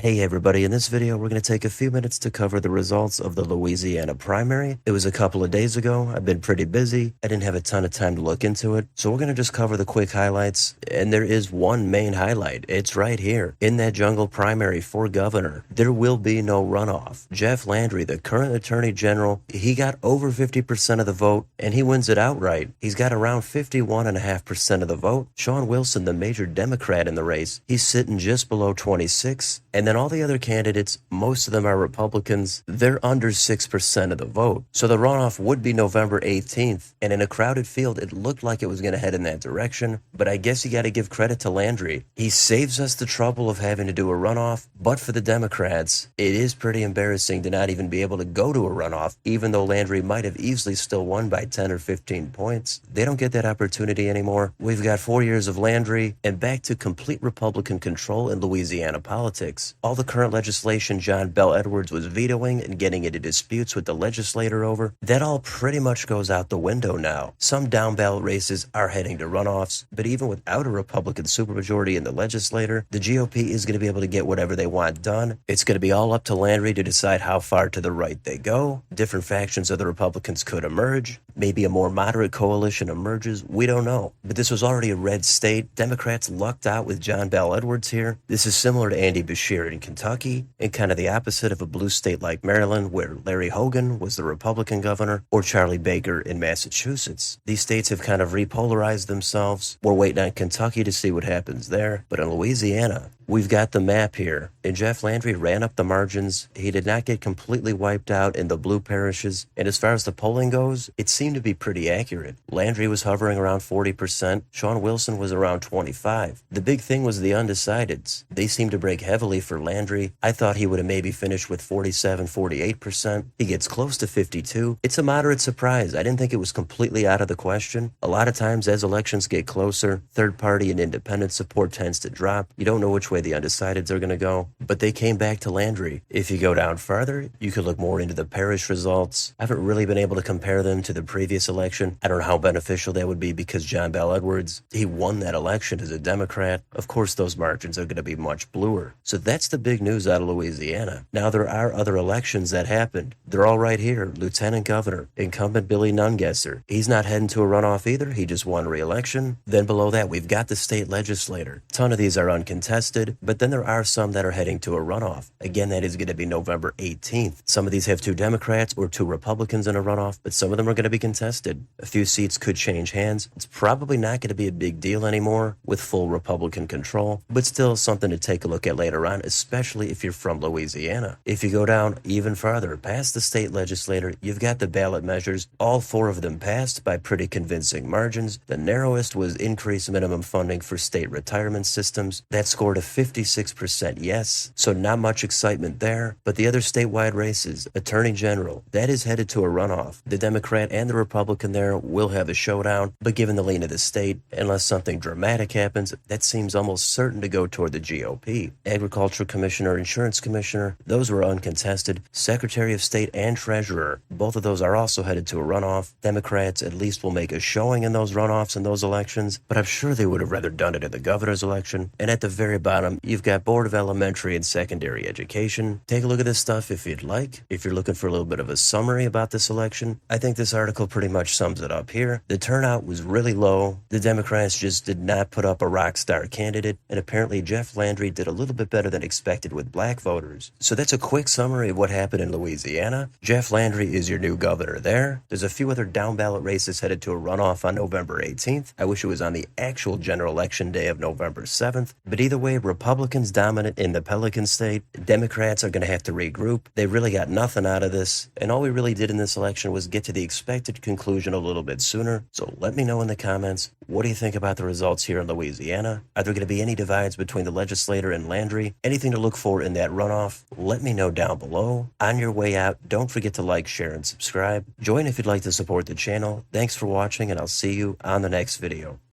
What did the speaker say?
Hey everybody, in this video we're going to take a few minutes to cover the results of the Louisiana primary. It was a couple of days ago. I've been pretty busy. I didn't have a ton of time to look into it. So we're going to just cover the quick highlights. And there is one main highlight. It's right here. In that jungle primary for governor, there will be no runoff. Jeff Landry, the current attorney general, he got over 50% of the vote and he wins it outright. He's got around 51.5% of the vote. Shawn Wilson, the major Democrat in the race, he's sitting just below 26. And then all the other candidates, most of them are Republicans, they're under 6% of the vote. So the runoff would be November 18th. And in a crowded field, it looked like it was going to head in that direction. But I guess you got to give credit to Landry. He saves us the trouble of having to do a runoff. But for the Democrats, it is pretty embarrassing to not even be able to go to a runoff, even though Landry might have easily still won by 10 or 15 points. They don't get that opportunity anymore. We've got 4 years of Landry and back to complete Republican control in Louisiana politics. All the current legislation John Bel Edwards was vetoing and getting into disputes with the legislator over, that all pretty much goes out the window now. Some down ballot races are heading to runoffs, but even without a Republican supermajority in the legislature, the GOP is going to be able to get whatever they want done. It's going to be all up to Landry to decide how far to the right they go. Different factions of the Republicans could emerge. Maybe a more moderate coalition emerges. We don't know. But this was already a red state. Democrats lucked out with John Bel Edwards here. This is similar to Andy Beshear in Kentucky, and kind of the opposite of a blue state like Maryland, where Larry Hogan was the Republican governor, or Charlie Baker in Massachusetts. These states have kind of repolarized themselves. We're waiting on Kentucky to see what happens there. But in Louisiana, we've got the map here. And Jeff Landry ran up the margins. He did not get completely wiped out in the blue parishes. And as far as the polling goes, it seemed to be pretty accurate. Landry was hovering around 40%. Shawn Wilson was around 25%. The big thing was the undecideds. They seemed to break heavily for Landry. I thought he would have maybe finished with 47, 48%. He gets close to 52. It's a moderate surprise. I didn't think it was completely out of the question. A lot of times as elections get closer, third party and independent support tends to drop. You don't know which way the undecideds are going to go, but they came back to Landry. If you go down farther, you could look more into the parish results. I haven't really been able to compare them to the previous election. I don't know how beneficial that would be because John Bel Edwards, he won that election as a Democrat. Of course, those margins are going to be much bluer. So that's the big news out of Louisiana. Now, there are other elections that happened. They're all right here. Lieutenant Governor, incumbent Billy Nungesser. He's not heading to a runoff either. He just won re-election. Then below that, we've got the state legislator. A ton of these are uncontested, but then there are some that are heading to a runoff. Again, that is going to be November 18th. Some of these have 2 Democrats or 2 Republicans in a runoff, but some of them are going to be contested. A few seats could change hands. It's probably not going to be a big deal anymore with full Republican control, but still something to take a look at later on, especially if you're from Louisiana. If you go down even farther, past the state legislature, you've got the ballot measures. All 4 of them passed by pretty convincing margins. The narrowest was increased minimum funding for state retirement systems. That scored a 56% yes, so not much excitement there. But the other statewide races, Attorney General, that is headed to a runoff. The Democrat and the Republican there will have a showdown, but given the lean of the state, unless something dramatic happens, that seems almost certain to go toward the GOP. Agricultural Commissioner, Insurance Commissioner, those were uncontested. Secretary of State and Treasurer, both of those are also headed to a runoff. Democrats at least will make a showing in those runoffs in those elections, but I'm sure they would have rather done it in the governor's election. And at the very bottom, you've got Board of Elementary and Secondary Education. Take a look at this stuff if you'd like. If you're looking for a little bit of a summary about this election, I think this article pretty much sums it up here. The turnout was really low. The Democrats just did not put up a rock star candidate, and apparently Jeff Landry did a little bit better than expected with black voters. So that's a quick summary of what happened in Louisiana. Jeff Landry is your new governor there. There's a few other down ballot races headed to a runoff on November 18th. I wish it was on the actual general election day of November 7th. But either way, Republicans dominant in the Pelican State. Democrats are going to have to regroup. They really got nothing out of this. And all we really did in this election was get to the expected conclusion a little bit sooner. So let me know in the comments, what do you think about the results here in Louisiana? Are there going to be any divides between the legislator and Landry? Anything to look for in that runoff? Let me know down below. On your way out, don't forget to like, share, and subscribe. Join if you'd like to support the channel. Thanks for watching, and I'll see you on the next video.